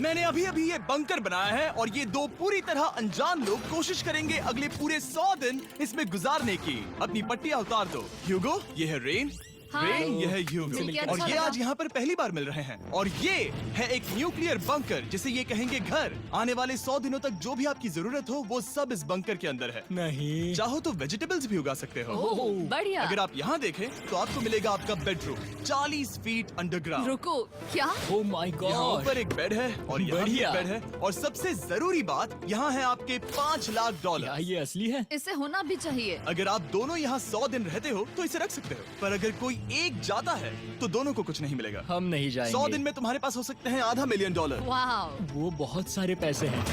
मैंने अभी अभी ये बंकर बनाया है और ये दो पूरी तरह अनजान लोग कोशिश करेंगे अगले पूरे 100 दिन इसमें गुजारने की। अपनी पट्टियां उतार दो। ह्यूगो, ये है रेन। रेन, ये है ह्यूगो। और ये आज यहाँ पर पहली बार मिल रहे हैं। और ये है एक न्यूक्लियर बंकर जिसे ये कहेंगे घर। आने वाले 100 दिनों तक जो भी आपकी जरूरत हो वो सब इस बंकर के अंदर है। नहीं, चाहो तो वेजिटेबल्स भी उगा सकते हो। बढ़िया। अगर आप यहाँ देखें तो आपको मिलेगा आपका बेडरूम 40 फीट अंडरग्राउंड। रुको, क्या? ओह माय यहाँ गॉड। ऊपर एक बेड है और यहाँ भी एक बढ़िया। बेड है। और सबसे जरूरी बात, यहाँ है आपके $5 लाख। क्या ये असली है? इसे होना भी चाहिए। अगर आप दोनों यहाँ 100 दिन रहते हो तो इसे रख सकते हो, पर अगर कोई एक जाता है तो दोनों को कुछ नहीं मिलेगा। हम नहीं जाएंगे। 100 दिन में तुम्हारे पास हो सकते हैं $500 मिलियन। वाह। वो बहुत सारे पैसे हैं।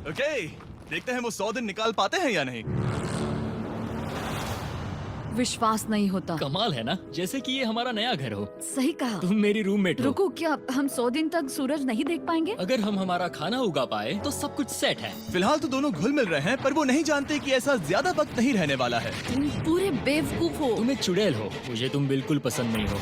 ओके, देखते हैं वो 100 दिन निकाल पाते हैं या नहीं। विश्वास नहीं होता। कमाल है ना, जैसे कि ये हमारा नया घर हो। सही कहा। तुम मेरी रूममेट हो। रुको, क्या हम 100 दिन तक सूरज नहीं देख पाएंगे? अगर हम हमारा खाना उगा पाए तो सब कुछ सेट है। फिलहाल तो दोनों घुल मिल रहे हैं, पर वो नहीं जानते कि ऐसा ज्यादा वक्त नहीं रहने वाला है। तुम पूरे बेवकूफ हो। तुम एक चुड़ैल हो, मुझे तुम बिल्कुल पसंद नहीं हो।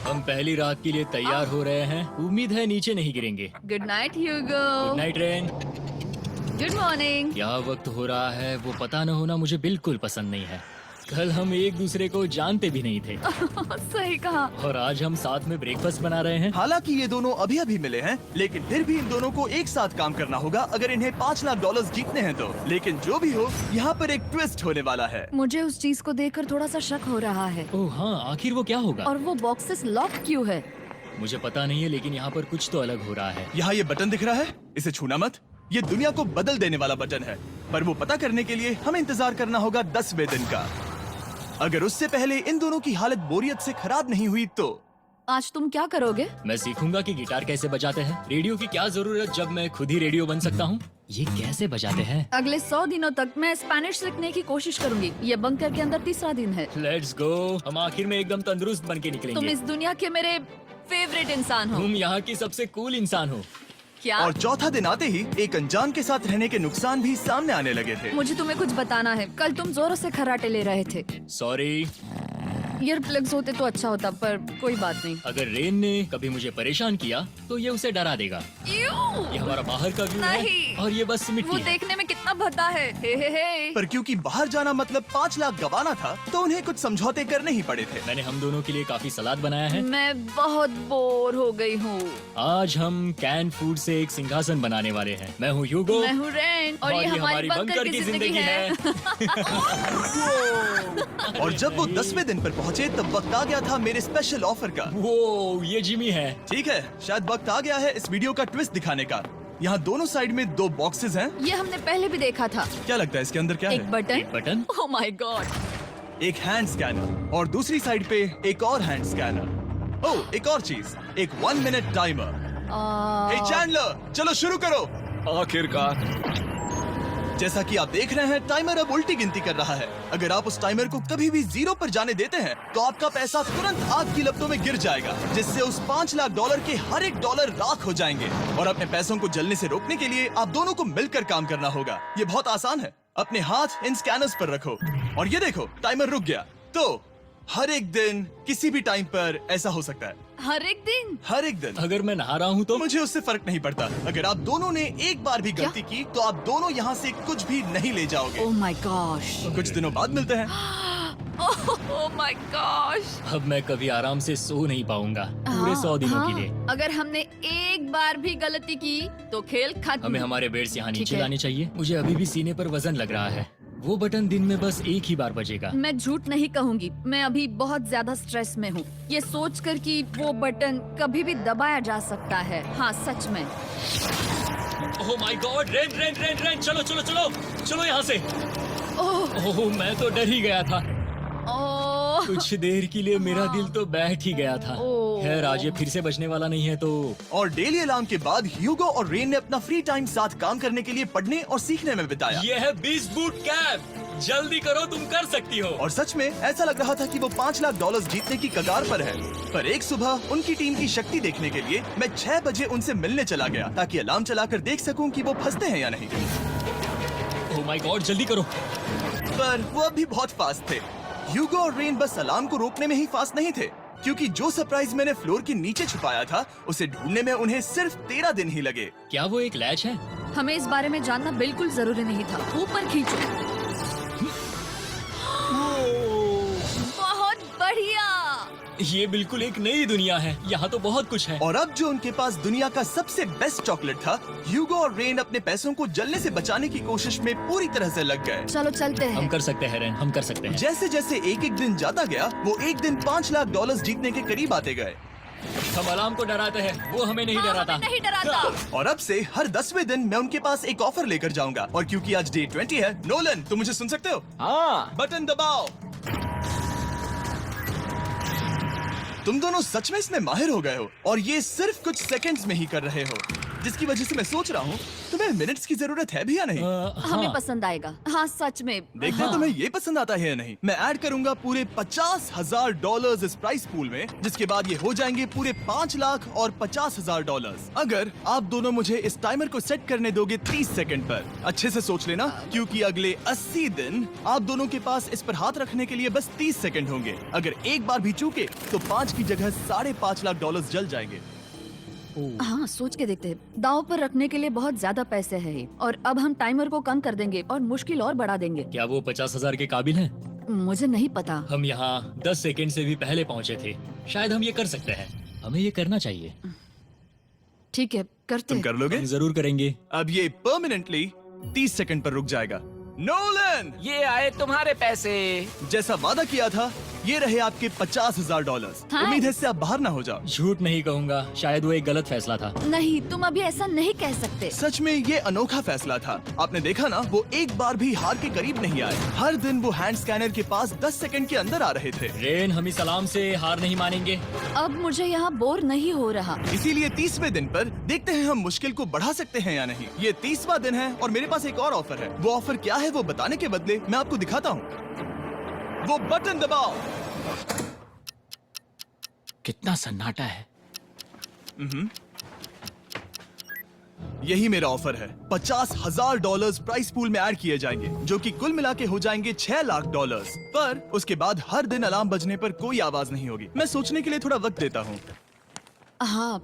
हम पहली रात के लिए तैयार हो रहे हैं। उम्मीद है नीचे नहीं गिरेंगे। Good night Hugo. Good night Rain. Good morning. क्या वक्त हो रहा है वो पता न होना मुझे बिल्कुल पसंद नहीं है। कल हम एक दूसरे को जानते भी नहीं थे सही कहा। और आज हम साथ में ब्रेकफास्ट बना रहे हैं। हालांकि ये दोनों अभी अभी मिले हैं, लेकिन फिर भी इन दोनों को एक साथ काम करना होगा अगर इन्हें $5 लाख जीतने हैं तो। लेकिन जो भी हो, यहाँ पर एक ट्विस्ट होने वाला है। मुझे उस चीज को देखकर थोड़ा सा शक हो रहा है। ओह हाँ, आखिर वो क्या होगा? और वो बॉक्सेस लॉक क्यों है? मुझे पता नहीं है, लेकिन यहाँ पर कुछ तो अलग हो रहा है। यहाँ ये बटन दिख रहा है, इसे छूना मत। ये दुनिया को बदल देने वाला बटन है, पर वो पता करने के लिए हमें इंतजार करना होगा 10वें दिन का। अगर उससे पहले इन दोनों की हालत बोरियत से खराब नहीं हुई तो आज तुम क्या करोगे? मैं सीखूंगा कि गिटार कैसे बजाते हैं। रेडियो की क्या जरूरत जब मैं खुद ही रेडियो बन सकता हूँ। ये कैसे बजाते हैं? अगले 100 दिनों तक मैं स्पेनिश सीखने की कोशिश करूंगी। ये बंकर के अंदर तीसरा दिन है। Let's go. हम आखिर में एकदम तंदुरुस्त बन के तुम निकलेंगे। इस दुनिया के मेरे फेवरेट इंसान हो। तुम यहाँ की सबसे कूल इंसान हो। क्या? और चौथा दिन आते ही एक अनजान के साथ रहने के नुकसान भी सामने आने लगे थे। मुझे तुम्हें कुछ बताना है। कल तुम जोरों से खर्राटे ले रहे थे। सॉरी। ईयर प्लग्स होते तो अच्छा होता, पर कोई बात नहीं। अगर रेन ने कभी मुझे परेशान किया तो ये उसे डरा देगा। ये हमारा बाहर का व्यू है नहीं। और ये बस वो मिट्टी है। देखने में कितना भद्दा है। हे। पर क्योंकि बाहर जाना मतलब 5 लाख गवाना था, तो उन्हें कुछ समझौते करने ही पड़े थे। मैंने हम दोनों के लिए काफी सलाद बनाया है। मैं बहुत बोर हो गई हूँ। आज हम कैन फूड से एक सिंहासन बनाने वाले हैं। मैं हूँ ह्यूगो। मैं हूँ रेन और ये हमारी बंकर की जिंदगी है। और जब वो 10वें दिन पर पहुँचे तब वक्त आ गया था मेरे स्पेशल ऑफर का। वो ये जिमी है। ठीक है, शायद वक्त आ गया है इस वीडियो का ट्विस्ट दिखाने का। यहाँ दोनों साइड में 2 बॉक्सेस हैं। ये हमने पहले भी देखा था। क्या लगता है इसके अंदर क्या एक है? Button. Button. Oh my God. एक हैंड स्कैनर और दूसरी साइड पे एक और हैंड स्कैनर। ओह, एक और चीज, एक 1 मिनट टाइमर। हे चैंडलर, चलो शुरू करो। आखिरकार। जैसा कि आप देख रहे हैं, टाइमर अब उल्टी गिनती कर रहा है। अगर आप उस टाइमर को कभी भी 0 पर जाने देते हैं तो आपका पैसा तुरंत आग की लपटों में गिर जाएगा, जिससे उस $5 लाख के हर एक डॉलर राख हो जाएंगे। और अपने पैसों को जलने से रोकने के लिए आप दोनों को मिलकर काम करना होगा। ये बहुत आसान है। अपने हाथ इन स्कैनर्स पर रखो और ये देखो, टाइमर रुक गया। तो हर एक दिन किसी भी टाइम पर ऐसा हो सकता है। हर एक दिन? हर एक दिन। अगर मैं नहा रहा हूँ तो मुझे उससे फर्क नहीं पड़ता। अगर आप दोनों ने एक बार भी गलती की तो आप दोनों यहाँ से कुछ भी नहीं ले जाओगे। Oh my gosh. कुछ दिनों बाद मिलते हैं। Oh my gosh. अब मैं कभी आराम से सो नहीं पाऊंगा पूरे 100 दिनों के लिए। अगर हमने एक बार भी गलती की तो खेल खत्म। हमें हमारे बेड से यहाँ ठीक नीचे है। लाने चाहिए। मुझे अभी भी सीने पर वजन लग रहा है। वो बटन दिन में बस एक ही बार बजेगा। मैं झूठ नहीं कहूंगी, मैं अभी बहुत ज्यादा स्ट्रेस में हूँ, ये सोचकर कि वो बटन कभी भी दबाया जा सकता है। हाँ सच में। ओह my God. Rain rain rain rain, चलो चलो चलो चलो यहाँ से। ओह मैं तो डर ही गया था। ओह कुछ देर के लिए मेरा दिल तो बैठ ही गया था। ओह। खैर आज ये फिर से बचने वाला नहीं है तो। और डेली अलार्म के बाद ह्यूगो और रेन ने अपना फ्री टाइम साथ काम करने के लिए पढ़ने और सीखने में बिताया। ये है 20 बूट कैप। जल्दी करो, तुम कर सकती हो। और सच में ऐसा लग रहा था कि वो $5 लाख जीतने की कगार पर है। पर एक सुबह उनकी टीम की शक्ति देखने के लिए मैं 6 बजे उनसे मिलने चला गया, ताकि अलार्म चलाकर देख सकूं कि वो फंसते हैं या नहीं। ओह माय गॉड, जल्दी करो। पर वो अभी बहुत फास्ट थे। ह्यूगो और रेन बस अलार्म को रोकने में ही फास्ट नहीं थे, क्योंकि जो सरप्राइज मैंने फ्लोर के नीचे छुपाया था उसे ढूंढने में उन्हें सिर्फ 13 दिन ही लगे। क्या वो एक लैच है? हमें इस बारे में जानना बिल्कुल जरूरी नहीं था। ऊपर खींचो। बहुत बढ़िया। ये बिल्कुल एक नई दुनिया है। यहाँ तो बहुत कुछ है। और अब जो उनके पास दुनिया का सबसे बेस्ट चॉकलेट था, ह्यूगो और रेन अपने पैसों को जलने से बचाने की कोशिश में पूरी तरह से लग गए। चलो चलते हम हैं। कर सकते हैं रेन, हम कर सकते हैं। जैसे जैसे एक एक दिन जाता गया वो एक दिन $5 लाख जीतने के करीब आते गए। हम अलार्म को डराते हैं, वो हमें नहीं डराता। नहीं डराता। और अब से हर 10वें दिन मैं उनके पास एक ऑफर लेकर जाऊंगा। और क्योंकि आज डे 20 है, नोलन तुम मुझे सुन सकते हो? हाँ। बटन दबाओ। तुम दोनों सच में इसमें माहिर हो गए हो और ये सिर्फ कुछ सेकंड्स में ही कर रहे हो, जिसकी वजह से मैं सोच रहा हूँ तुम्हें मिनट्स की जरूरत है भी या नहीं। हमें हाँ। पसंद आएगा। हाँ सच में। देखते हैं तुम्हें ये पसंद आता है या नहीं। मैं ऐड करूंगा पूरे $50,000 इस प्राइस पूल में, जिसके बाद ये हो जाएंगे पूरे $5,50,000। अगर आप दोनों मुझे इस टाइमर को सेट करने दोगे 30 सेकंड पर। अच्छे से सोच लेना, क्योंकि अगले 80 दिन आप दोनों के पास इस पर हाथ रखने के लिए बस 30 सेकंड होंगे। अगर एक बार भी चूके तो 5 की जगह $5.5 लाख जल जाएंगे। हाँ सोच के देखते हैं। दांव पर रखने के लिए बहुत ज्यादा पैसे हैं और अब हम टाइमर को कम कर देंगे और मुश्किल और बढ़ा देंगे। क्या वो 50,000 के काबिल हैं? मुझे नहीं पता। हम यहाँ 10 सेकंड से भी पहले पहुँचे थे। शायद हम ये कर सकते हैं। हमें ये करना चाहिए। ठीक है करते तुम हैं। कर लोगे? हम जरूर करेंगे। अब ये परमानेंटली 30 सेकंड पर रुक जाएगा। नोलन, ये आए तुम्हारे पैसे। जैसा वादा किया था, ये रहे आपके $50,000। हाँ। उम्मीद है इससे आप बाहर ना हो जाओ। झूठ नहीं कहूँगा, शायद वो एक गलत फैसला था। नहीं तुम अभी ऐसा नहीं कह सकते। सच में ये अनोखा फैसला था। आपने देखा ना, वो एक बार भी हार के करीब नहीं आए। हर दिन वो हैंड स्कैनर के पास 10 सेकंड के अंदर आ रहे थे। रेन, हम इस अलार्म से हार नहीं मानेंगे। अब मुझे यहाँ बोर नहीं हो रहा। इसीलिए 30वें दिन पर देखते हैं हम मुश्किल को बढ़ा सकते हैं या नहीं। ये 30वां दिन है और मेरे पास एक और ऑफर है। वो ऑफर क्या है वो बताने के बदले मैं आपको दिखाता हूँ। वो बटन दबाओ। कितना सन्नाटा है। यही मेरा ऑफर है। $50,000 प्राइस पूल में ऐड किए जाएंगे, जो कि कुल मिला के हो जाएंगे $6 लाख। पर उसके बाद हर दिन अलार्म बजने पर कोई आवाज नहीं होगी। मैं सोचने के लिए थोड़ा वक्त देता हूँ। हाँ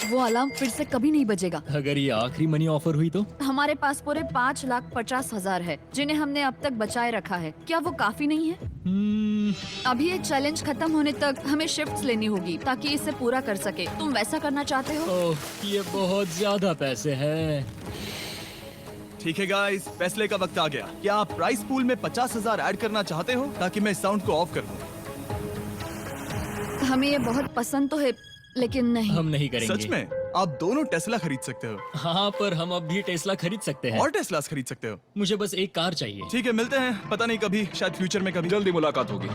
वो अलार्म फिर से कभी नहीं बजेगा। अगर ये आखिरी मनी ऑफर हुई तो? हमारे पास पूरे $5,50,000 है, जिन्हें हमने अब तक बचाए रखा है। क्या वो काफी नहीं है? अभी ये चैलेंज खत्म होने तक हमें शिफ्ट्स लेनी होगी ताकि इसे पूरा कर सके। तुम वैसा करना चाहते हो? ओह, ये बहुत ज्यादा पैसे हैं। ठीक है गाइस, फैसले का वक्त आ गया। क्या आप प्राइस पूल में 50,000 ऐड करना चाहते हो ताकि मैं साउंड को ऑफ कर दूं? हमें ये बहुत पसंद तो है लेकिन नहीं। हम नहीं करेंगे। सच में? आप दोनों टेस्ला खरीद सकते हो हाँ, पर हम अब भी टेस्ला खरीद सकते हैं। और टेस्लास खरीद सकते हो। मुझे बस एक कार चाहिए। ठीक है, मिलते हैं। पता नहीं कभी, शायद फ्यूचर में कभी। जल्दी मुलाकात होगी।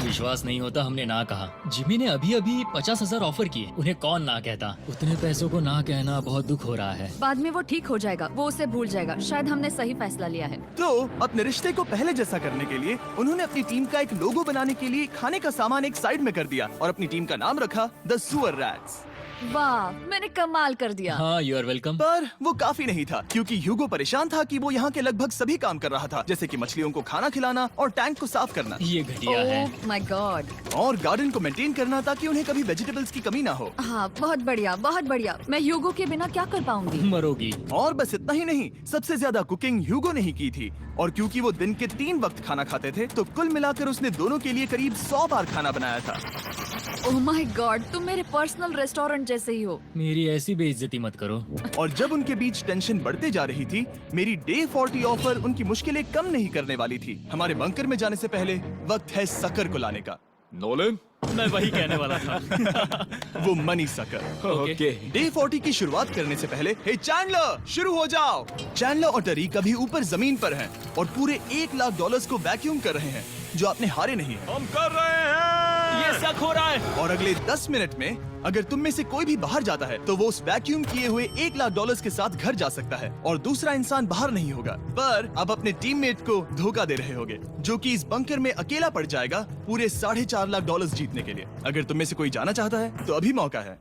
विश्वास नहीं होता हमने ना कहा। जिमी ने अभी अभी 50,000 ऑफर किए। उन्हें कौन ना कहता। उतने पैसों को ना कहना बहुत दुख हो रहा है। बाद में वो ठीक हो जाएगा, वो उसे भूल जाएगा। शायद हमने सही फैसला लिया है। तो अपने रिश्ते को पहले जैसा करने के लिए उन्होंने अपनी टीम का एक लोगो बनाने के लिए खाने का सामान एक साइड में कर दिया और अपनी टीम का नाम रखा द सुअर रैट्स। वाह मैंने कमाल कर दिया। हाँ, यू आर वेलकम। पर वो काफी नहीं था, क्योंकि ह्यूगो परेशान था कि वो यहाँ के लगभग सभी काम कर रहा था, जैसे कि मछलियों को खाना खिलाना और टैंक को साफ करना ये घटिया है। ओह माय गॉड। और गार्डन को मेंटेन करना ताकि उन्हें कभी वेजिटेबल्स की कमी ना हो। हाँ बहुत बढ़िया बहुत बढ़िया। मैं ह्यूगो के बिना क्या कर पाऊंगी? मरोगी। और बस इतना ही नहीं, सबसे ज्यादा कुकिंग ह्यूगो ने ही की थी। और क्योंकि वो दिन के 3 वक्त खाना खाते थे, तो कुल मिलाकर उसने दोनों के लिए करीब 100 बार खाना बनाया था। ओह माय गॉड, तुम मेरे पर्सनल रेस्टोरेंट जैसे ही हो। मेरी ऐसी बेइज्जती मत करो। और जब उनके बीच टेंशन बढ़ते जा रही थी, मेरी डे 40 ऑफर उनकी मुश्किलें कम नहीं करने वाली थी। हमारे बंकर में जाने से पहले वक्त है सकर को लाने का। नोलन। मैं वही कहने वाला था। वो मनी सकर। ओके। डे 40 की शुरुआत करने से पहले, हे चैंडलर, शुरू हो जाओ। चैंडलर और टरीक अभी ऊपर जमीन पर हैं और पूरे $1 लाख को वैक्यूम कर रहे हैं, जो आपने हारे नहीं। हम कर रहे हैं। ये शक हो रहा है। और अगले 10 मिनट में अगर तुम में से कोई भी बाहर जाता है, तो वो उस वैक्यूम किए हुए $1 लाख के साथ घर जा सकता है और दूसरा इंसान बाहर नहीं होगा। पर अब अपने टीममेट को धोखा दे रहे होगे, जो कि इस बंकर में अकेला पड़ जाएगा पूरे $4.5 लाख जीतने के लिए। अगर तुम में से कोई जाना चाहता है तो अभी मौका है।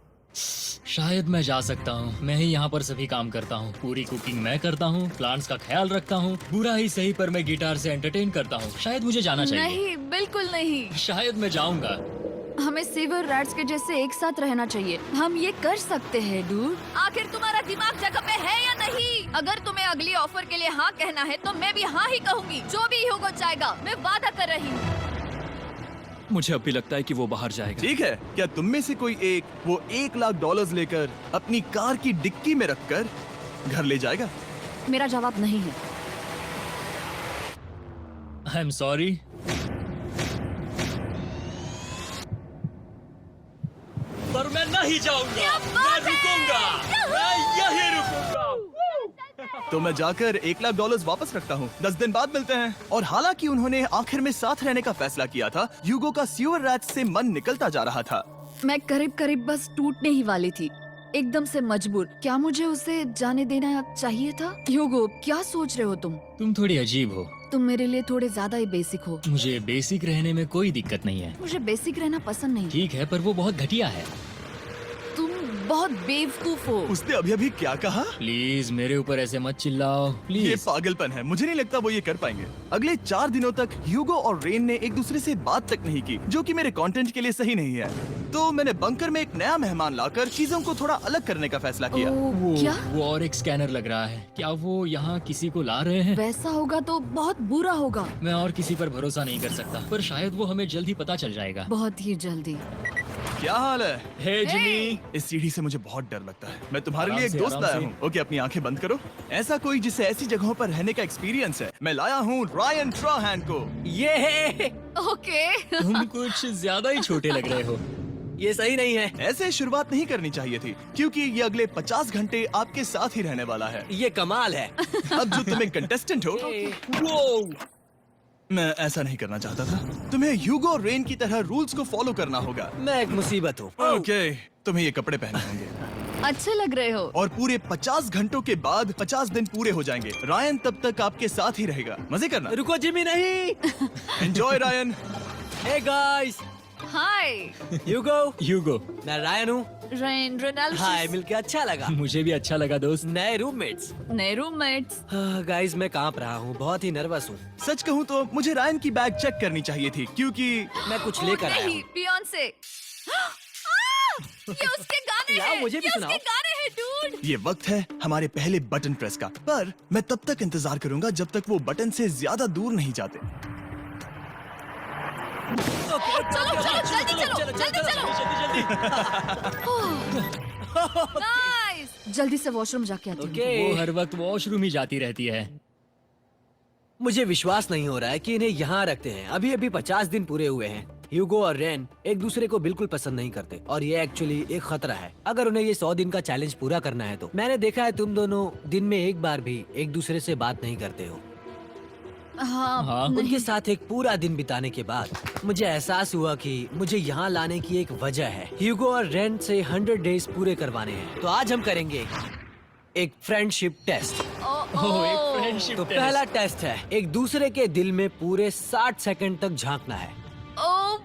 शायद मैं जा सकता हूँ। मैं ही यहाँ पर सभी काम करता हूँ। पूरी कुकिंग मैं करता हूँ, प्लांट्स का ख्याल रखता हूँ। बुरा ही सही, पर मैं गिटार से एंटरटेन करता हूँ। शायद मुझे जाना चाहिए। नहीं बिल्कुल नहीं। शायद मैं जाऊंगा। हमें सीवर रैट्स के जैसे एक साथ रहना चाहिए। हम ये कर सकते हैं डूड। आखिर तुम्हारा दिमाग जगह पे है या नहीं? अगर तुम्हें अगली ऑफर के लिए हाँ कहना है तो मैं भी हाँ ही कहूँगी। जो भी ह्यूगो चाहेगा, मैं वादा कर रही हूँ। मुझे अब भी लगता है कि वो बाहर जाएगा। ठीक है, क्या तुम में से कोई एक वो $1,00,000 लेकर अपनी कार की डिक्की में रखकर घर ले जाएगा? मेरा जवाब नहीं है। I am sorry. पर मैं नहीं जाऊंगा, मैं रुकूंगा, मैं यहीं रुकूंगा। तो मैं जाकर $1,00,000 वापस रखता हूँ। 10 दिन बाद मिलते हैं। और हालांकि उन्होंने आखिर में साथ रहने का फैसला किया था, ह्यूगो का सीवर रैट्स से मन निकलता जा रहा था। मैं करीब करीब बस टूटने ही वाली थी, एकदम से मजबूर। क्या मुझे उसे जाने देना चाहिए था? ह्यूगो, क्या सोच रहे हो तुम? तुम थोड़ी अजीब हो। तुम मेरे लिए थोड़े ज्यादा ही बेसिक हो। मुझे बेसिक रहने में कोई दिक्कत नहीं है। मुझे बेसिक रहना पसंद नहीं। ठीक है, पर वो बहुत घटिया है। तुम बहुत बेवकूफ हो। उसने अभी अभी क्या कहा? प्लीज मेरे ऊपर ऐसे मत चिल्लाओ, ये प्लीज। पागलपन है। मुझे नहीं लगता वो ये कर पाएंगे। अगले 4 दिनों तक ह्यूगो और रेन ने एक दूसरे से बात तक नहीं की, जो कि मेरे कंटेंट के लिए सही नहीं है। तो मैंने बंकर में एक नया मेहमान लाकर चीजों को थोड़ा अलग करने का फैसला किया। ओ, क्या? वो और एक स्कैनर लग रहा है। क्या वो यहाँ किसी को ला रहे हैं? वैसा होगा तो बहुत बुरा होगा। मैं और किसी पर भरोसा नहीं कर सकता, पर शायद वो हमें जल्द ही पता चल जाएगा। बहुत ही जल्दी। क्या हाल है? हे जिमी। इस सीढ़ी से मुझे बहुत डर लगता है। मैं तुम्हारे आराम लिए एक से, दोस्त आराम लाया से। हूँ। ओके, अपनी आंखें बंद करो। ऐसा कोई जिसे ऐसी जगहों पर रहने का एक्सपीरियंस है। मैं लाया हूँ रायन ट्राहैन को। ये है, ओके। तुम कुछ ज्यादा ही छोटे लग रहे हो। ये सही नहीं है। ऐसे शुरुआत नहीं करनी चाहिए थी, क्योंकि ये अगले 50 घंटे आपके साथ ही रहने वाला है। ये कमाल है। अब जो तुम एक कंटेस्टेंट हो, वो मैं ऐसा नहीं करना चाहता था। तुम्हें ह्यूगो और रेन की तरह रूल्स को फॉलो करना होगा। मैं एक मुसीबत हूँ। ओके, तुम्हें ये कपड़े पहने होंगे। अच्छे लग रहे हो। और पूरे 50 घंटों के बाद 50 दिन पूरे हो जाएंगे। रायन तब तक आपके साथ ही रहेगा। मजे करना। रुको जिमी, नहीं। Enjoy Ryan. हे गाइस, हाय ह्यूगो, मैं रायन हूँ। Rain Reynold. हाय, मिलके अच्छा लगा। मुझे भी अच्छा लगा दोस्त। नए रूममेट्स। नए रूममेट्स। गाइस, मैं कांप रहा हूँ, बहुत ही नर्वस हूँ। सच कहूँ तो मुझे रायन की बैग चेक करनी चाहिए थी, क्योंकि मैं कुछ लेकर आया नहीं, हूँ। बियॉन्से। ये उसके गाने यार, हैं। मुझे भी ये सुनाओ। उसके गाने हैं डूड। ये वक्त है हमारे पहले बटन प्रेस का। पर मैं तब तक इंतजार करूंगा जब तक वो बटन से ज्यादा दूर नहीं जाते। चलो जल्दी नाइस। जल्दी से वॉशरूम जाके आती हूँ। वो हर वक्त वॉशरूम ही जाती रहती है। मुझे विश्वास नहीं हो रहा है कि इन्हें यहाँ रखते हैं। अभी अभी 50 दिन पूरे हुए हैं। ह्यूगो और रेन एक दूसरे को बिल्कुल पसंद नहीं करते और ये एक्चुअली एक खतरा है। अगर उन्हें ये 100 दिन का चैलेंज पूरा करना है तो। मैंने देखा है तुम दोनों दिन में एक बार भी एक दूसरे से बात नहीं करते हो। हाँ, नहीं। उनके साथ एक पूरा दिन बिताने के बाद मुझे एहसास हुआ कि मुझे यहाँ लाने की एक वजह है। ह्यूगो और रेन से 100 डेज पूरे करवाने हैं। तो आज हम करेंगे एक फ्रेंडशिप टेस्ट। ओह, एक फ्रेंडशिप तो टेस्ट। पहला टेस्ट है, एक दूसरे के दिल में पूरे 60 सेकंड तक झांकना है। ओह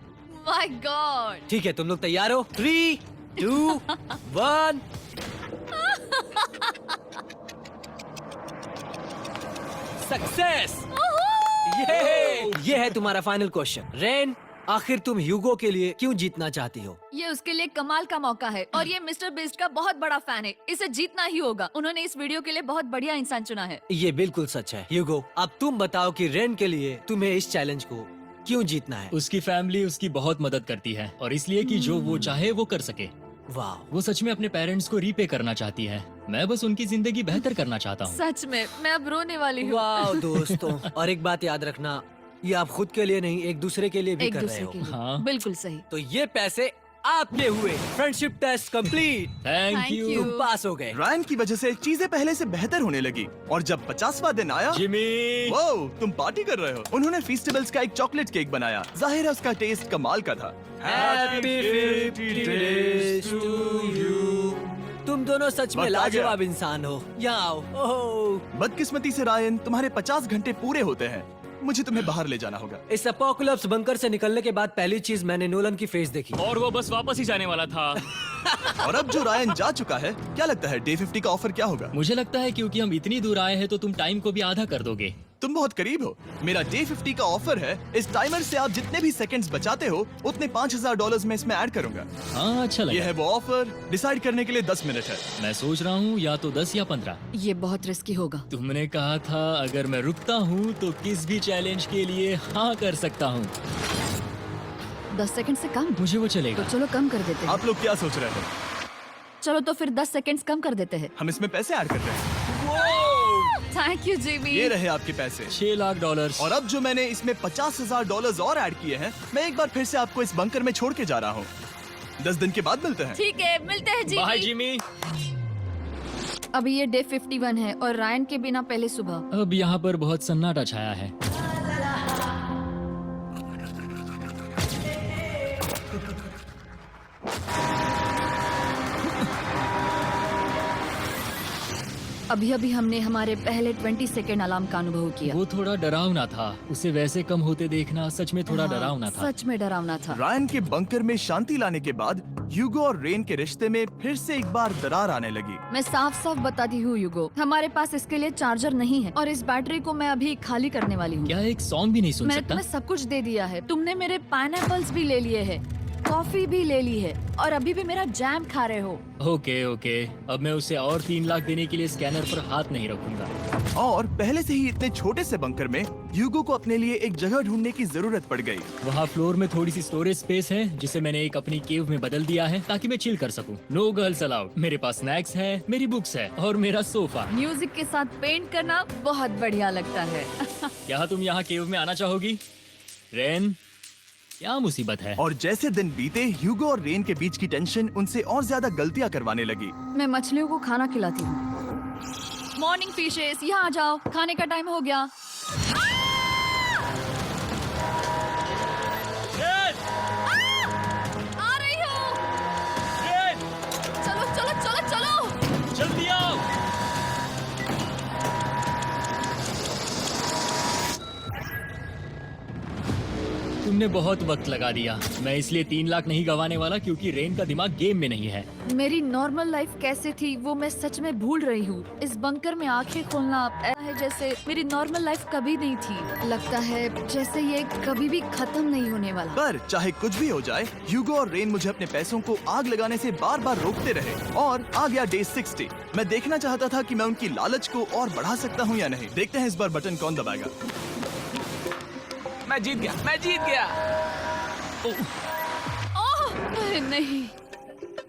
माय गॉड। ठीक है, तुम लोग तैयार हो? 3, 2, 1। सक्सेस। ये है तुम्हारा फाइनल क्वेश्चन। रेन, आखिर तुम ह्यूगो के लिए क्यों जीतना चाहती हो? ये उसके लिए कमाल का मौका है और ये मिस्टर बीस्ट का बहुत बड़ा फैन है। इसे जीतना ही होगा। उन्होंने इस वीडियो के लिए बहुत बढ़िया इंसान चुना है। ये बिल्कुल सच है। ह्यूगो, अब तुम बताओ कि रेन के लिए तुम्हें इस चैलेंज को क्यों जीतना है? उसकी फैमिली उसकी बहुत मदद करती है और इसलिए कि जो वो चाहे वो कर सके। वाह, वो सच में अपने पेरेंट्स को रीपे करना चाहती है। मैं बस उनकी जिंदगी बेहतर करना चाहता हूँ। सच में मैं अब रोने वाली हूँ। वाह दोस्तों। और एक बात याद रखना, ये आप खुद के लिए नहीं, एक दूसरे के लिए भी एक कर रहे दूसरे हो। के लिए। हाँ। बिल्कुल सही। तो ये पैसे आपके हुए। Friendship test complete. Thank Thank you you। तुम पास हो गए। रायन की वजह से चीजें पहले से बेहतर होने लगी। और जब 50वां दिन आया, जिमी। वो तुम पार्टी कर रहे हो। उन्होंने फीस्टेबल्स का एक चॉकलेट केक बनाया। जाहिर है उसका टेस्ट कमाल का था। Happy 50 days to you। तुम दोनों सच में वक्त आ गया। लाजवाब इंसान हो। यहाँ आओ। ओह, बदकिस्मती से रायन, तुम्हारे 50 घंटे पूरे होते हैं। मुझे तुम्हें बाहर ले जाना होगा। इस अपोकलिप्स बंकर से निकलने के बाद पहली चीज मैंने नोलन की फेस देखी। और वो बस वापस ही जाने वाला था। और अब जो रायन जा चुका है, क्या लगता है डे 50 का ऑफर क्या होगा? मुझे लगता है क्योंकि हम इतनी दूर आए हैं तो तुम टाइम को भी आधा कर दोगे। तुम बहुत करीब हो। मेरा डे 50 का ऑफर है। इस टाइमर से आप जितने भी सेकंड्स बचाते हो उतने $5000 में इसमें ऐड करूंगा। हाँ अच्छा ये लगा। है वो ऑफर। डिसाइड करने के लिए 10 मिनट है। मैं सोच रहा हूँ या तो 10 या 15। ये बहुत रिस्की होगा। तुमने कहा था अगर मैं रुकता हूँ तो किस भी चैलेंज के लिए हाँ कर सकता हूँ। 10 सेकंड से कम? मुझे वो तो चलेगा। चलो कम कर देते हैं। आप लोग क्या सोच रहे हैं? चलो तो फिर 10 सेकंड्स कम कर देते हैं। हम इसमें पैसे ऐड कर रहे हैं। Thank you Jimmy. ये रहे आपके पैसे। $6 लाख। और अब जो मैंने इसमें $50,000 और ऐड किए हैं, मैं एक बार फिर से आपको इस बंकर में छोड़ के जा रहा हूँ। 10 दिन के बाद मिलते हैं। ठीक है, मिलते हैं बाय जिमी। जिमी। अभी ये डे 51 है और रायन के बिना पहले सुबह। अब यहाँ पर बहुत सन्नाटा छाया है। अभी अभी हमने हमारे पहले 20 सेकेंड अलार्म का अनुभव किया। वो थोड़ा डरावना था। उसे वैसे कम होते देखना सच में थोड़ा हाँ, डरावना था। सच में डरावना था। रायन के बंकर में शांति लाने के बाद ह्यूगो और रेन के रिश्ते में फिर से एक बार दरार आने लगी। मैं साफ साफ बताती हूँ यूगो, हमारे पास इसके लिए चार्जर नहीं है और इस बैटरी को मैं अभी खाली करने वाली हूँ। क्या एक सॉन्ग भी नहीं सुन मैंने सकता? तुम्हें सब कुछ दे दिया है। तुमने मेरे पाइनएप्पल्स भी ले लिए हैं, कॉफी भी ले ली है और अभी भी मेरा जैम खा रहे हो। ओके ओके, अब मैं उसे और 3 लाख देने के लिए स्कैनर पर हाथ नहीं रखूंगा। और पहले से ही इतने छोटे से बंकर में ह्यूगो को अपने लिए एक जगह ढूंढने की जरूरत पड़ गई। वहाँ फ्लोर में थोड़ी सी स्टोरेज स्पेस है जिसे मैंने एक अपनी केव में बदल दिया है ताकि मैं चिल कर सकूं। No girls allowed. मेरे पास स्नैक्स है, मेरी बुक्स है और मेरा सोफा। म्यूजिक के साथ पेंट करना बहुत बढ़िया लगता है। क्या तुम यहाँ केव में आना चाहोगी? रेन, क्या मुसीबत है? और जैसे दिन बीते, ह्यूगो और रेन के बीच की टेंशन उनसे और ज्यादा गलतियां करवाने लगी। मैं मछलियों को खाना खिलाती हूँ। मॉर्निंग फिशेस, यहाँ आ जाओ, खाने का टाइम हो गया। रेन! आ रही हूँ। रेन! चलो चलो चलो चलो। जल्दी आओ। तुमने बहुत वक्त लगा दिया। मैं इसलिए 3 लाख नहीं गंवाने वाला क्योंकि रेन का दिमाग गेम में नहीं है। मेरी नॉर्मल लाइफ कैसे थी वो मैं सच में भूल रही हूँ। इस बंकर में आंखें खोलना ऐसा है जैसे मेरी नॉर्मल लाइफ कभी नहीं थी। लगता है जैसे ये कभी भी खत्म नहीं होने वाला। पर चाहे कुछ भी हो जाए, ह्यूगो और रेन मुझे अपने पैसों को आग लगाने से बार बार रोकते रहे। और आ गया डे 60। मैं देखना चाहता था कि मैं उनकी लालच को और बढ़ा सकता हूँ या नहीं। देखते हैं इस बार बटन कौन दबाएगा। मैं जीत गया। ओह नहीं।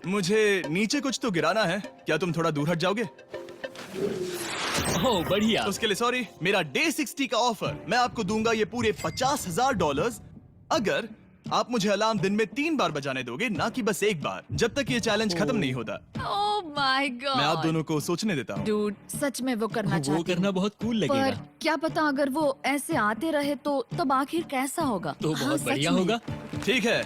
मुझे नीचे कुछ तो गिराना है। क्या तुम थोड़ा दूर हट जाओगे? ओह बढ़िया। उसके लिए सॉरी। मेरा डे 60 का ऑफर, मैं आपको दूंगा ये पूरे $50,000 अगर आप मुझे अलार्म दिन में 3 बार बजाने दोगे, ना कि बस एक बार, जब तक ये चैलेंज खत्म नहीं होता। ओह माय गॉड। मैं आप दोनों को सोचने देता हूँ। डूड, सच में वो करना वो चाहती करना हूँ। बहुत कूल लगेगा। पर क्या पता अगर वो ऐसे आते रहे तो तब आखिर कैसा होगा? तो हाँ, बहुत सच बढ़िया में। होगा। ठीक है,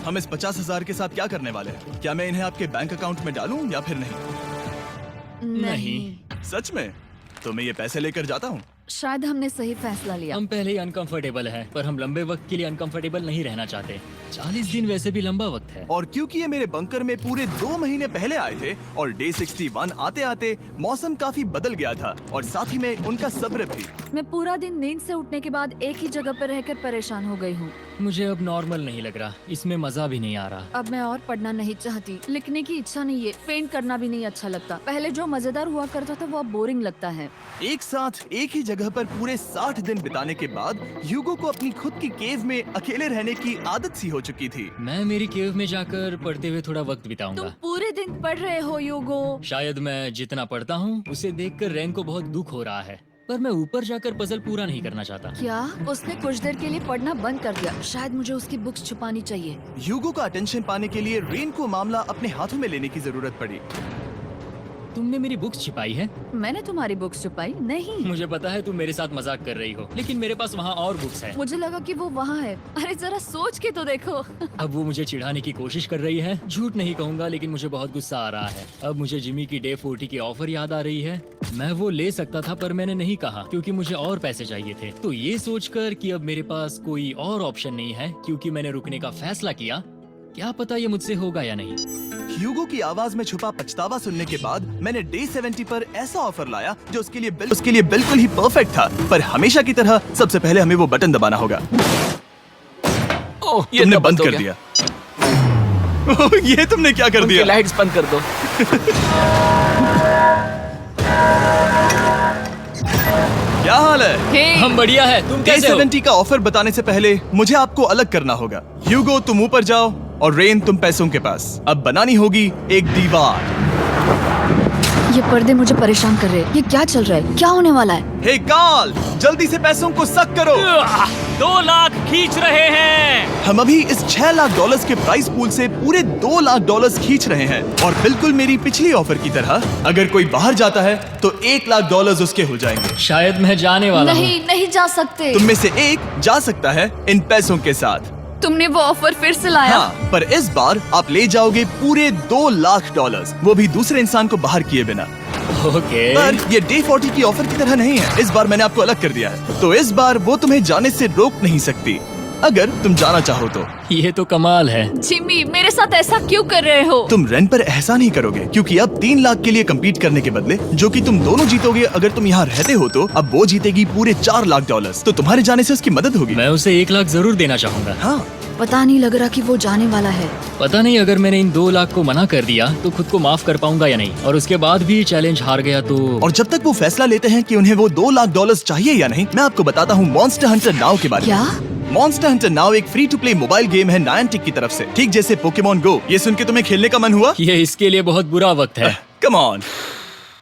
हम इस 50,000 के साथ क्या करने वाले हैं? क्या मैं इन्हें आपके बैंक अकाउंट में डालूं या फिर नहीं? नहीं। सच में? तो मैं ये पैसे लेकर जाता हूँ। शायद हमने सही फैसला लिया। हम पहले ही अनकंफर्टेबल हैं, पर हम लंबे वक्त के लिए अनकंफर्टेबल नहीं रहना चाहते। 40 दिन वैसे भी लंबा वक्त है। और क्योंकि ये मेरे बंकर में पूरे 2 महीने पहले आए थे और डे 61 आते आते मौसम काफी बदल गया था और साथ ही में उनका सब्र भी। मैं पूरा दिन नींद से उठने के बाद एक ही जगह पर रहकर परेशान हो गई हूँ। मुझे अब नॉर्मल नहीं लग रहा। इसमें मजा भी नहीं आ रहा। अब मैं और पढ़ना नहीं चाहती, लिखने की इच्छा नहीं है, पेंट करना भी नहीं अच्छा लगता। पहले जो मजेदार हुआ करता था वो अब बोरिंग लगता है। एक साथ एक ही जगह पर पूरे 60 दिन बिताने के बाद ह्यूगो को अपनी खुद की केव में अकेले रहने की आदत सी हो चुकी थी। मैं मेरी केव में जाकर पढ़ते हुए थोड़ा वक्त तुम बिताऊंगा। पूरे दिन पढ़ रहे हो यूगो। शायद मैं जितना पढ़ता हूँ उसे देखकर रैन को बहुत दुख हो रहा है, पर मैं ऊपर जाकर पजल पूरा नहीं करना चाहता। क्या उसने कुछ देर के लिए पढ़ना बंद कर दिया? शायद मुझे उसकी बुक्स छुपानी चाहिए। ह्यूगो का अटेंशन पाने के लिए रेन को मामला अपने हाथों में लेने की जरूरत पड़ी। तुमने मेरी बुक्स छिपाई है? मैंने तुम्हारी बुक्स छुपाई नहीं। मुझे पता है तुम मेरे साथ मजाक कर रही हो, लेकिन मेरे पास वहाँ और बुक्स हैं। मुझे लगा कि वो वहाँ है। अरे जरा सोच के तो देखो। अब वो मुझे चिढ़ाने की कोशिश कर रही है। झूठ नहीं कहूंगा, लेकिन मुझे बहुत गुस्सा आ रहा है। अब मुझे जिमी की डे 40 की ऑफर याद आ रही है। मैं वो ले सकता था पर मैंने नहीं कहा क्योंकि मुझे और पैसे चाहिए थे। तो ये सोचकर कि अब मेरे पास कोई और ऑप्शन नहीं है क्योंकि मैंने रुकने का फैसला किया, क्या पता ये मुझसे होगा या नहीं। ह्यूगो की आवाज में छुपा पछतावा सुनने के बाद मैंने डे 70 पर ऐसा ऑफर लाया जो उसके लिए बिल्कुल ही परफेक्ट था। पर हमेशा की तरह सबसे पहले हमें वो बटन दबाना होगा। ओह, ये तुमने तो बंद हो कर गया। दिया। ये तुमने क्या कर उनकी दिया? लाइट्स बंद कर दो। क्या हाल है? हे, हम बढ़िया है, तुम डे कैसे हो? 70 का ऑफर बताने से पहले मुझे आपको अलग करना होगा। ह्यूगो तुम ऊपर जाओ और रेन तुम पैसों के पास। अब बनानी होगी एक दीवार। ये पर्दे मुझे परेशान कर रहे हैं। ये क्या चल रहा है? क्या होने वाला है? हे कार्ल, जल्दी से पैसों को सक करो। 2 लाख खींच रहे हैं। हम अभी इस $6 लाख के प्राइस पूल से पूरे $2 लाख खींच रहे हैं और बिल्कुल मेरी पिछली ऑफर की तरह अगर कोई बाहर जाता है तो $1 लाख उसके हो जाएंगे। शायद मैं जाने वाला हूँ। नहीं जा सकते। तुम में से एक जा सकता है इन पैसों के साथ। तुमने वो ऑफर फिर से लाया? हाँ, पर इस बार आप ले जाओगे पूरे $2 लाख, वो भी दूसरे इंसान को बाहर किए बिना। ओके। पर ये डे 40 की ऑफर की तरह नहीं है। इस बार मैंने आपको अलग कर दिया है, तो इस बार वो तुम्हें जाने से रोक नहीं सकती अगर तुम जाना चाहो तो। ये तो कमाल है। जिमी, मेरे साथ ऐसा क्यों कर रहे हो? तुम रेंट पर ऐसा नहीं करोगे क्योंकि अब 3 लाख के लिए कम्पीट करने के बदले जो कि तुम दोनों जीतोगे अगर तुम यहाँ रहते हो, तो अब वो जीतेगी पूरे $4 लाख। तो तुम्हारे जाने से उसकी मदद होगी। मैं उसे 1 लाख जरूर देना चाहूंगा। हाँ, पता नहीं लग रहा कि वो जाने वाला है। पता नहीं अगर मैंने इन 2 लाख को मना कर दिया तो खुद को माफ कर पाऊंगा या नहीं, और उसके बाद भी चैलेंज हार गया तो। और जब तक वो फैसला लेते हैं कि उन्हें वो $2 लाख चाहिए या नहीं, मैं आपको बताता हूँ मॉन्स्टर हंटर नाउ के बारे में। क्या? मॉन्स्टर हंटर नाउ एक free to play mobile game है नायंटिक की तरफ से, ठीक जैसे पोकेमॉन गो। ये सुन के तुम्हें खेलने का मन हुआ? ये इसके लिए बहुत बुरा वक्त है। Come on.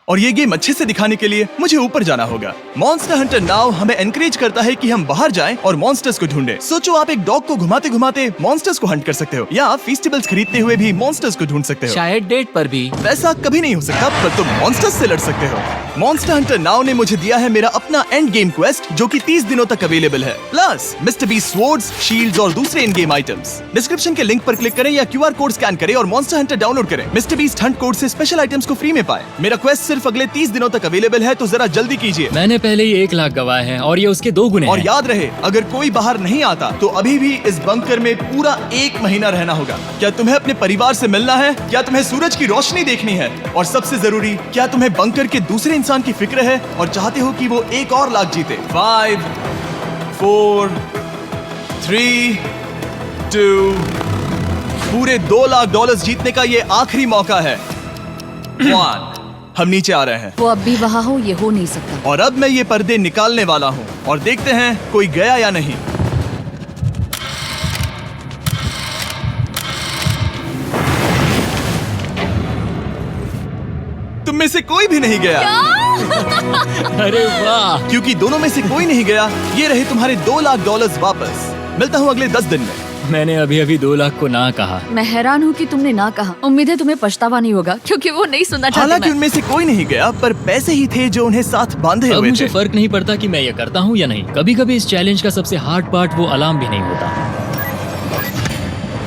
और ये गेम अच्छे से दिखाने के लिए मुझे ऊपर जाना होगा। मॉन्स्टर हंटर नाउ हमें एनकरेज करता है कि हम बाहर जाएं और मॉन्स्टर्स को ढूंढें। सोचो, आप एक डॉग को घुमाते घुमाते मॉन्स्टर्स को हंट कर सकते हो, या फेस्टिवल्स खरीदते हुए भी मॉन्स्टर्स को ढूंढ सकते हो। शायद डेट पर भी। वैसा कभी नहीं हो सकता, पर तुम मॉन्स्टर्स से लड़ सकते हो। मॉन्स्टर हंटर नाउ ने मुझे दिया है मेरा अपना एंड गेम क्वेस्ट जो कि 30 दिनों तक अवेलेबल है, plus mister beast swords, shields और दूसरे इन गेम आइटम्स। डिस्क्रिप्शन के लिंक पर क्लिक करें या QR कोड स्कैन करें और मॉन्स्टर हंटर डाउनलोड करें। मिस्टर बीस्ट हंट कोड से स्पेशल आइटम्स को फ्री में पाएं। मेरा क्वेस्ट सिर्फ अगले 30 दिनों तक अवेलेबल है, तो जरा जल्दी कीजिए। मैंने पहले ही 1 लाख गवाए हैं और ये उसके 2 गुने और हैं। याद रहे, अगर कोई बाहर नहीं आता तो अभी भी इस बंकर में पूरा 1 महीना रहना होगा। क्या तुम्हें अपने परिवार से मिलना है? क्या तुम्हें सूरज की रोशनी देखनी है? और सबसे जरूरी, क्या तुम्हें बंकर के दूसरे इंसान की फिक्र है और चाहते हो कि वो एक और लाख जीते? 5, 4, 3, 2, पूरे $2 लाख जीतने का ये आखिरी मौका है। 1, हम नीचे आ रहे हैं वो अब भी वहाँ हो, ये हो नहीं सकता। और अब मैं ये पर्दे निकालने वाला हूँ और देखते हैं कोई गया या नहीं। तुम में से कोई भी नहीं गया। अरे वाह। क्योंकि दोनों में से कोई नहीं गया, ये रहे तुम्हारे $2 लाख वापस। मिलता हूँ अगले 10 दिन में। मैंने अभी अभी 2 लाख को ना कहा। मैं हैरान हूँ कि तुमने ना कहा। उम्मीद है तुम्हें पछतावा नहीं होगा, क्योंकि वो नहीं सुनना चाहते। हालांकि मैं। उनमें से कोई नहीं गया, पर पैसे ही थे जो उन्हें साथ बांधे अब हुए मुझे थे। फर्क नहीं पड़ता कि मैं ये करता हूँ या नहीं। कभी कभी इस चैलेंज का सबसे हार्ड पार्ट वो अलार्म भी नहीं होता,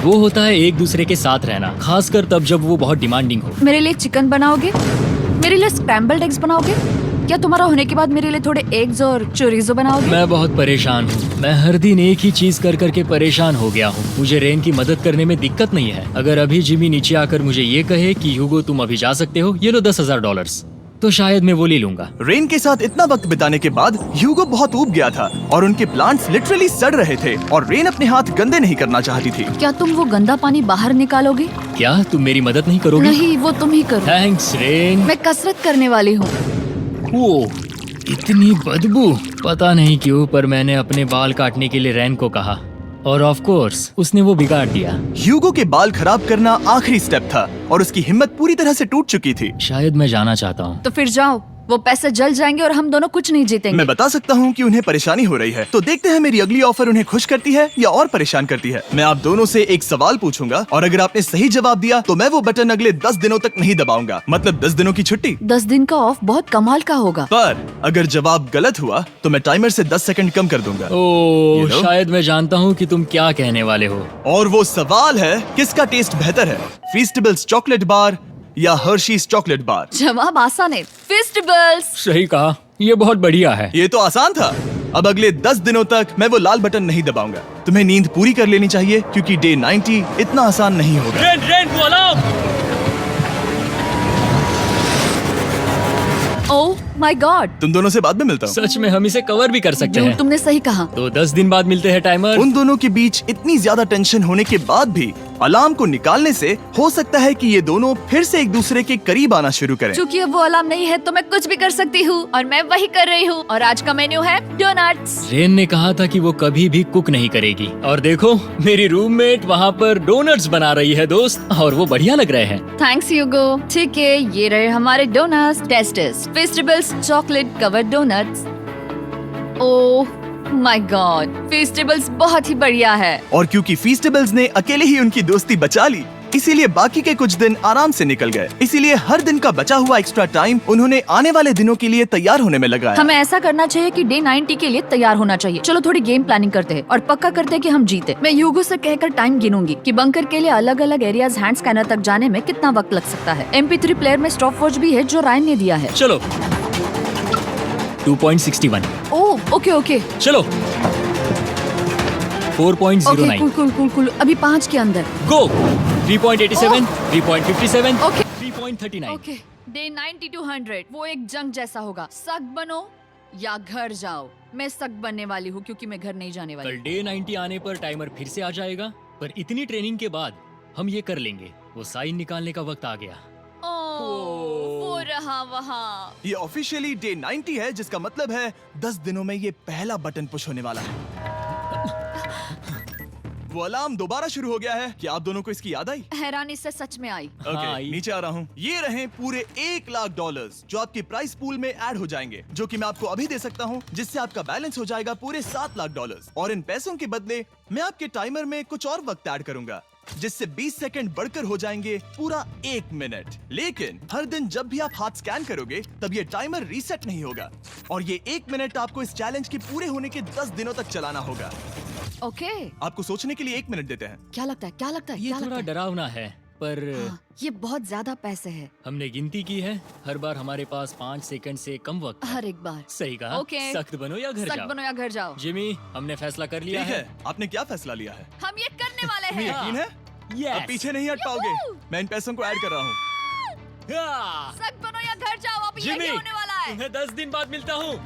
वो होता है एक दूसरे के साथ रहना, खासकर तब जब वो बहुत डिमांडिंग हो। मेरे लिए चिकन बनाओगे? मेरे लिए स्क्रैम्बल्ड एग्स बनाओगे? क्या तुम्हारा होने के बाद मेरे लिए थोड़े एग्स और चोरिजो बनाओगे? मैं बहुत परेशान हूँ। मैं हर दिन एक ही चीज कर करके परेशान हो गया हूँ। मुझे रेन की मदद करने में दिक्कत नहीं है। अगर अभी जिमी नीचे आकर मुझे ये कहे कि ह्यूगो तुम अभी जा सकते हो, ये लो $10,000, तो शायद मैं वो ले लूंगा। रेन के साथ इतना वक्त बिताने के बाद ह्यूगो बहुत ऊब गया था और उनके प्लांट्स लिटरली सड़ रहे थे और रेन अपने हाथ गंदे नहीं करना चाहती थी। क्या तुम वो गंदा पानी बाहर निकालोगे? क्या तुम मेरी मदद नहीं करोगे? नहीं, वो तुम ही करो। Thanks rain. मैं कसरत करने वाली हूँ। ओ, इतनी बदबू। पता नहीं क्यों, पर मैंने अपने बाल काटने के लिए रेन को कहा और ऑफ कोर्स उसने वो बिगाड़ दिया। ह्यूगो के बाल खराब करना आखिरी स्टेप था और उसकी हिम्मत पूरी तरह से टूट चुकी थी। शायद मैं जाना चाहता हूँ। तो फिर जाओ, वो पैसे जल जाएंगे और हम दोनों कुछ नहीं जीतेंगे। मैं बता सकता हूँ कि उन्हें परेशानी हो रही है, तो देखते हैं मेरी अगली ऑफर उन्हें खुश करती है या और परेशान करती है। मैं आप दोनों से एक सवाल पूछूंगा और अगर आपने सही जवाब दिया तो मैं वो बटन अगले 10 दिनों तक नहीं दबाऊंगा, मतलब 10 दिनों की छुट्टी। 10 दिन का ऑफ बहुत कमाल का होगा। पर अगर जवाब गलत हुआ तो मैं टाइमर से 10 सेकंड कम कर दूंगा। ओ, You know? शायद मैं जानता हूँ कि तुम क्या कहने वाले हो। और वो सवाल है, किसका टेस्ट बेहतर है, फेस्टिवल्स चॉकलेट बार या हर्शीज चॉकलेट बार? जवाब आसान है, फेस्टिवल्स। सही कहा, ये बहुत बढ़िया है। ये तो आसान था। अब अगले 10 दिनों तक मैं वो लाल बटन नहीं दबाऊंगा। तुम्हें नींद पूरी कर लेनी चाहिए क्योंकि डे 90 इतना आसान नहीं होगा। रेन, रेन, वो अलार्म! ओह माय गॉड, तुम दोनों से बाद में मिलता हूँ। सच में हम इसे कवर भी कर सकते हैं। तुमने सही कहा। तो 10 दिन बाद मिलते हैं टाइमर। उन दोनों के बीच इतनी ज्यादा टेंशन होने के बाद भी अलार्म को निकालने से हो सकता है कि ये दोनों फिर से एक दूसरे के करीब आना शुरू करें। क्योंकि अब वो अलार्म नहीं है तो मैं कुछ भी कर सकती हूँ और मैं वही कर रही हूँ। और आज का मेन्यू है डोनट्स। रेन ने कहा था कि वो कभी भी कुक नहीं करेगी और देखो मेरी रूममेट वहाँ पर डोनट्स बना रही है दोस्त, और वो बढ़िया लग रहे हैं। Thanks Hugo. ठीक है, ये रहे हमारे donuts. Testers festivals chocolate covered donuts. Oh my god, festivals बहुत ही बढ़िया है। और क्योंकि फीस्टेबल्स ने अकेले ही उनकी दोस्ती बचा ली, इसीलिए बाकी के कुछ दिन आराम से निकल गए। इसीलिए हर दिन का बचा हुआ एक्स्ट्रा टाइम उन्होंने आने वाले दिनों के लिए तैयार होने में लगाया। हमें ऐसा करना चाहिए कि डे 90 के लिए तैयार होना चाहिए। चलो थोड़ी गेम प्लानिंग करते हैं और पक्का करते हैं कि हम जीते। मैं ह्यूगो से कहकर टाइम गिनूंगी कि बंकर के लिए अलग अलग एरियाज हैंड स्कैनर तक जाने में कितना वक्त लग सकता है। MP3 प्लेयर में स्टॉप वॉच भी है जो रायन ने दिया है। चलो 2.61। ओह ओके ओके चलो 4.09। Cool cool cool cool. अभी 5 के अंदर। गो 3.87, 3.57, ओके 3.39। ओके। डे 90 to 100 वो एक जंग जैसा होगा। सख्त बनो या घर जाओ। मैं सख्त बनने वाली हूँ क्योंकि मैं घर नहीं जाने वाली। कल डे 90 आने पर टाइमर फिर से आ जाएगा, पर इतनी ट्रेनिंग के बाद हम ये कर लेंगे। वो साइन निकालने का वक्त आ गया। वो रहा वहाँ। ये ऑफिशियली डे 90 है, जिसका मतलब है 10 दिनों में ये पहला बटन पुश होने वाला है। वो अलार्म दोबारा शुरू हो गया है। क्या आप दोनों को इसकी याद आई? हैरानी से सच में आई। ओके, नीचे आ रहा हूँ। ये रहे पूरे $1 लाख जो आपके प्राइस पूल में ऐड हो जाएंगे, जो कि मैं आपको अभी दे सकता हूँ, जिससे आपका बैलेंस हो जाएगा पूरे $7 लाख। और इन पैसों के बदले मैं आपके टाइमर में कुछ और वक्त ऐड करूंगा, जिससे 20 सेकंड बढ़कर हो जाएंगे पूरा 1 मिनट। लेकिन हर दिन जब भी आप हाथ स्कैन करोगे तब ये टाइमर रीसेट नहीं होगा, और ये 1 मिनट आपको इस चैलेंज के पूरे होने के 10 दिनों तक चलाना होगा। ओके आपको सोचने के लिए 1 मिनट देते हैं। क्या लगता है क्या लगता है ये क्या थोड़ा लगता है? डरावना है, पर हाँ, ये बहुत ज्यादा पैसे है हमने गिनती की है। हर बार हमारे पास 5 सेकंड से कम वक्त है। हर एक बार। सही कहा। ओके। सख्त बनो या घर सख्त जाओ। बनो या घर जाओ। जिमी, हमने फैसला कर लिया ठीक है, आपने क्या फैसला लिया है? हम ये करने वाले तुम्हें हैं। यकीन है? Yes. अब पीछे नहीं हट पाओगे। मैं इन पैसों को ऐड कर रहा हूँ। हाँ। सख्त बनो या घर जाओ। अब जिमी, यही होने वाला है। तुम्हें 10 दिन बाद मिलता हूँ।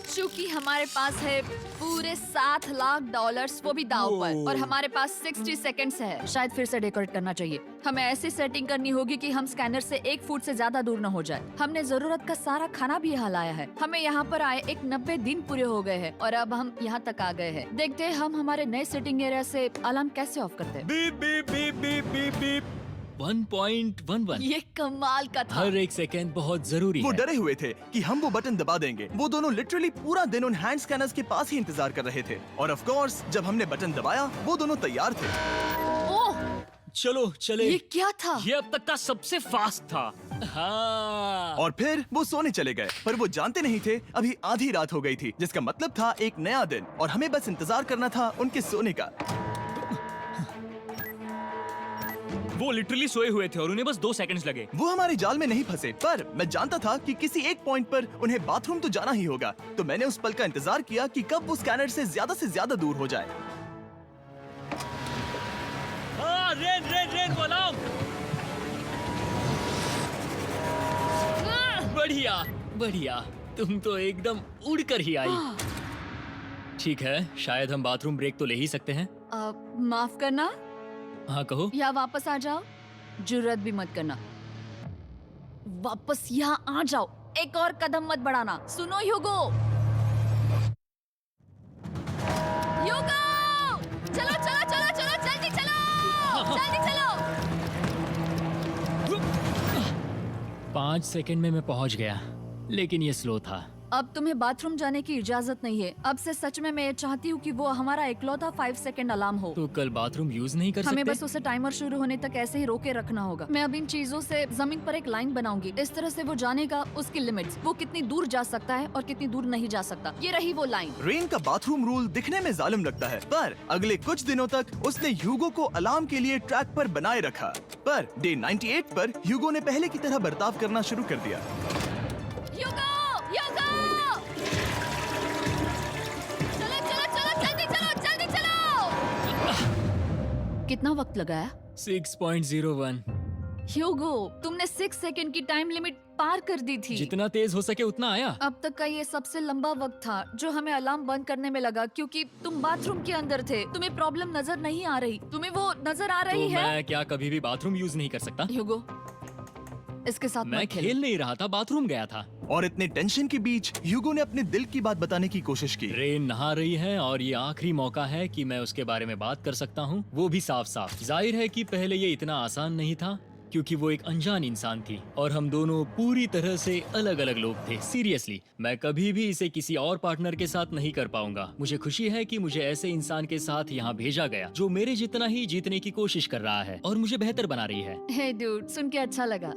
चूंकि हमारे पास है पूरे $7 लाख, वो भी दाव पर, और हमारे पास 60 सेकंड्स है। शायद फिर से डेकोरेट करना चाहिए। हमें ऐसी सेटिंग करनी होगी कि हम स्कैनर से 1 फुट से ज्यादा दूर न हो जाए। हमने जरूरत का सारा खाना भी यहाँ लाया है। हमें यहाँ पर आए 90 दिन पूरे हो गए हैं और अब हम यहाँ तक आ गए हैं। देखते हैं हम हमारे नए सेटिंग एरिया से अलार्म कैसे ऑफ करते हैं। Beep beep beep beep beep beep. 1.11। ये कमाल का था। हर एक सेकंड बहुत जरूरी वो है। डरे हुए थे कि हम वो बटन दबा देंगे। वो दोनों लिटरली पूरा दिन उन हैंड स्कैनर्स के पास ही इंतजार कर रहे थे, और ऑफ कोर्स जब हमने बटन दबाया वो दोनों तैयार थे। ओह, चलो चले। ये क्या था? ये अब तक का सबसे फास्ट था। हाँ। और फिर वो सोने चले गए, पर वो जानते नहीं थे अभी आधी रात हो गई थी, जिसका मतलब था एक नया दिन, और हमें बस इंतजार करना था उनके सोने का। वो लिटरली सोए हुए थे और उन्हें बस 2 सेकंड्स लगे। वो हमारे जाल में नहीं फंसे, पर मैं जानता था कि किसी एक पॉइंट पर उन्हें बाथरूम तो जाना ही होगा, तो मैंने उस पल का इंतजार किया कि कब वो स्कैनर से ज्यादा दूर हो जाए। हाँ, रेन अलार्म। बढ़िया बढ़िया, तुम तो एकदम उड़कर ही आई। ठीक है, शायद हम बाथरूम ब्रेक तो ले ही सकते हैं। माफ करना हाँ कहो। या वापस आ जाओ। जुर्रत भी मत करना। वापस यहाँ आ जाओ। एक और कदम मत बढ़ाना। सुनो ह्यूगो। ह्यूगो! चलो चलो चलो चलो जल्दी चलो जल्दी चलो। 5 सेकंड में मैं पहुंच गया, लेकिन ये स्लो था। अब तुम्हें बाथरूम जाने की इजाजत नहीं है। अब से सच में मैं ये चाहती हूँ कि वो हमारा इकलौता 5 सेकंड अलार्म हो। तो कल बाथरूम यूज नहीं कर हमें सकते? बस उसे टाइमर शुरू होने तक ऐसे ही रोके रखना होगा। मैं अब इन चीजों से जमीन पर एक लाइन बनाऊंगी। इस तरह से वो जानेगा उसकी लिमिट्स, वो कितनी दूर जा सकता है और कितनी दूर नहीं जा सकता। ये रही वो लाइन। रेन का बाथरूम रूल दिखने में जालिम लगता है, पर अगले कुछ दिनों तक उसने ह्यूगो को अलार्म के लिए ट्रैक पर बनाए रखा। पर डे 98 पर ह्यूगो ने पहले की तरह बर्ताव करना शुरू कर दिया। ह्यूगो! ह्यूगो! चलो चलो चलो जल्दी चलो जल्दी चलो। कितना वक्त लगाया? 6.01। ह्यूगो, तुमने 6 सेकंड की टाइम लिमिट पार कर दी थी। जितना तेज हो सके उतना आया। अब तक का ये सबसे लंबा वक्त था जो हमें अलार्म बंद करने में लगा, क्योंकि तुम बाथरूम के अंदर थे। तुम्हें प्रॉब्लम नजर नहीं आ रही। तुम्हें वो नजर आ रही तो है? मैं क्या कभी भी बाथरूम यूज नहीं कर सकता? ह्यूगो, इसके साथ मैं मत खेलो। खेल नहीं रहा था, बाथरूम गया था। और इतने टेंशन के बीच ह्यूगो ने अपने दिल की बात बताने की कोशिश की। रेन नहा रही है और ये आखिरी मौका है कि मैं उसके बारे में बात कर सकता हूँ, वो भी साफ साफ। जाहिर है कि पहले ये इतना आसान नहीं था, क्योंकि वो एक अनजान इंसान थी और हम दोनों पूरी तरह से अलग अलग लोग थे। सीरियसली, मैं कभी भी इसे किसी और पार्टनर के साथ नहीं कर पाऊंगा। मुझे खुशी है कि मुझे ऐसे इंसान के साथ यहाँ भेजा गया जो मेरे जितना ही जीतने की कोशिश कर रहा है और मुझे बेहतर बना रही है। हे डूड, सुन के अच्छा लगा,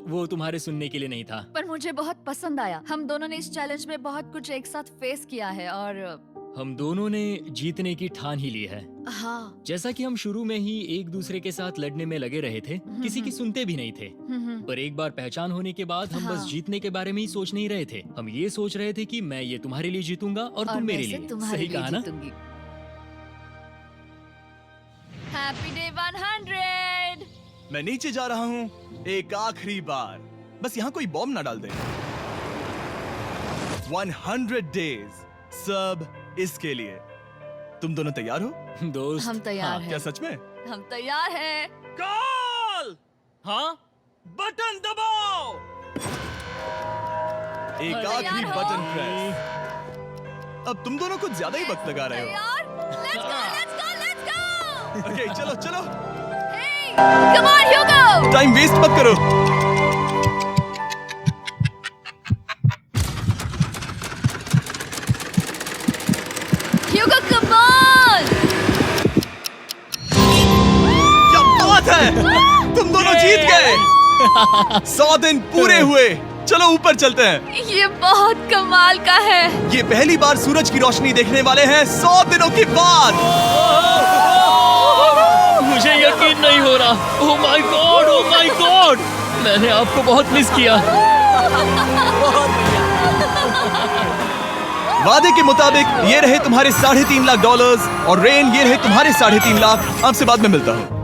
वो तुम्हारे सुनने के लिए नहीं था। पर मुझे बहुत पसंद आया। हम दोनों ने इस चैलेंज में बहुत कुछ एक साथ फेस किया है और हम दोनों ने जीतने की ठान ही ली है। हाँ। जैसा कि हम शुरू में ही एक दूसरे के साथ लड़ने में लगे रहे थे, किसी की सुनते भी नहीं थे। पर एक बार पहचान होने के बाद हम बस हाँ। जीतने के बारे में ही सोच नहीं रहे थे। हम ये सोच रहे थे कि मैं ये तुम्हारे लिए जीतूंगा और तुम मेरे लिए। तुम्हारे सही लिए कहा ना? जीतूंगी। Happy day 100। मैं नीचे जा रहा हूँ एक आखिरी बार, बस यहाँ कोई बॉम्ब ना डाल दे। 100 डेज, सब इसके लिए। तुम दोनों तैयार हो? दोस्त, हम तैयार हाँ, हैं। क्या सच में? हम तैयार हैं। कॉल! हाँ? बटन दबाओ! एक अरे आखिरी यार हो। Button press. अब तुम दोनों कुछ ज्यादा ही वक्त लगा रहे हो। तैयार? Let's go, let's go, let's go! Okay, चलो चलो, Hey, come on, Hugo! Time waste मत करो। Hugo, come on! क्या बात है! तुम दोनों जीत गए। 100 दिन पूरे हुए। चलो ऊपर चलते हैं। ये बहुत कमाल का है। ये पहली बार सूरज की रोशनी देखने वाले हैं 100 दिनों के बाद। मुझे यकीन नहीं हो रहा। ओह my God, oh my God! मैंने आपको बहुत मिस किया। वादे के मुताबिक ये रहे तुम्हारे $3.5 लाख और रेन ये रहे तुम्हारे 3.5 लाख। आपसे बाद में मिलता हूँ।